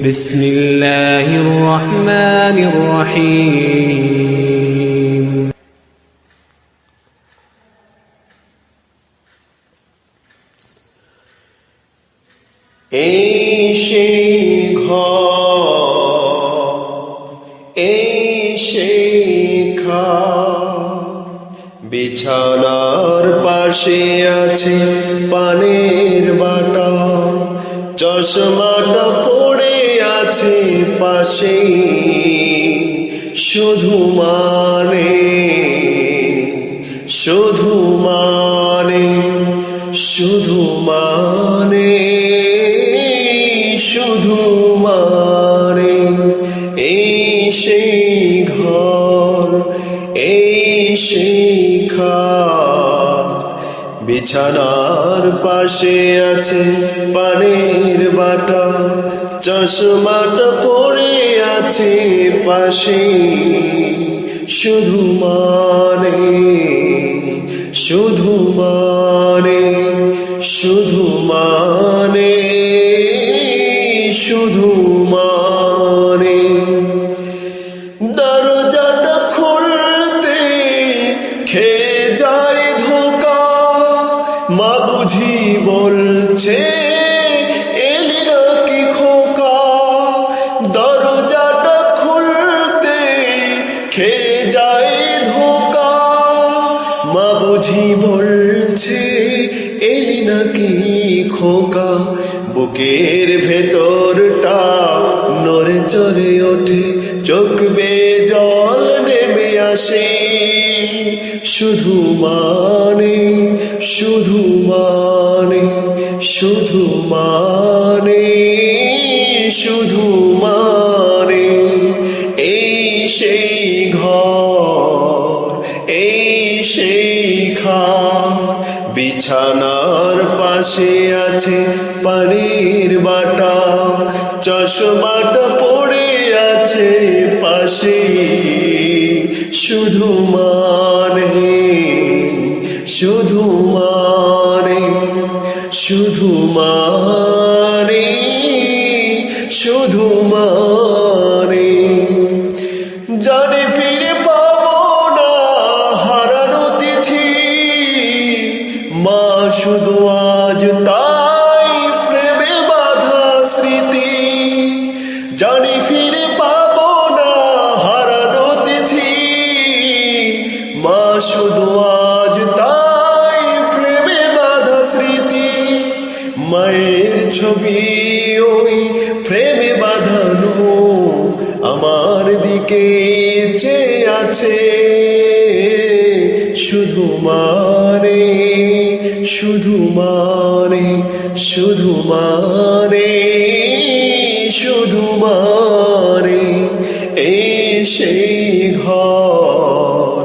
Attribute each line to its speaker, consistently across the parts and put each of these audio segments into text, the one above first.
Speaker 1: বিসমিল্লাহির রহমানির রহিম।
Speaker 2: এই সেই ঘর, এই সেই খাট, বিছানার পাশে আছে পানের বাটা, চশমাটা পড়ে আছে পাশে, শুধু মানে, শুধু মানে, শুধু মানে, শুধু মানে। এই সেই ঘর, এই সেই খাট, বিছানার পাশে আছে পানের বাটা, চশমাটা পড়ে আছে পাশে, শুধু মানে, শুধু মানে, শুধু মানে, শুধু মানে। দরজাটা খুলতে খেয়ে যায় ধোকা, মা বুঝি বলছে এলি নাকি খোকা। দরজাটা খুলতে খেয়ে যায় ধোকা, মা বুঝি বলছে এলি নাকি খোকা। বুকের ভেতরটা নড়ে চড়ে ওঠে, চোখ বেয়ে জল নেমে আসে, শুধু মানে, শুধু মানে, শুধু মানে, শুধু মানে। এই সেই ঘর, এই সেই খাট, বিছানার পাশে আছে পানের বাটা, চশমাটা পড়ে আছে পাশে, শুধু মানে, শুধু মানে, শুধু মানে, শুধু মানে। জানি ফিরে পাবো না হারানো তিথি, মা শুধু আজ তাই প্রেমে বাঁধা স্মৃতি। জানি ফিরে পাবো না হারানো তিথি, মা শুধু আজ তাই প্রেমে বাঁধা স্মৃতি। মায়ের ছবি ওই প্রেমে বাঁধানো আমার দিকে চেয়ে আছে, শুধু মানে, শুধু মানে, শুধু মানে, শুধু মানে। এই সেই ঘর,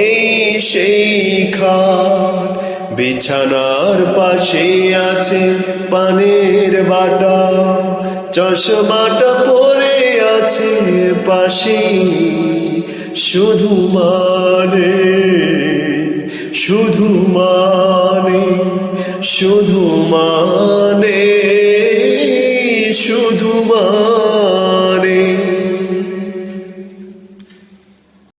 Speaker 2: এই সেই খাট, বিছানার পাশে আছে পানের বাটা, চশমাটা পড়ে আছে পাশে, শুধু মানে, শুধু মানে, শুধু মানে, শুধু মানে।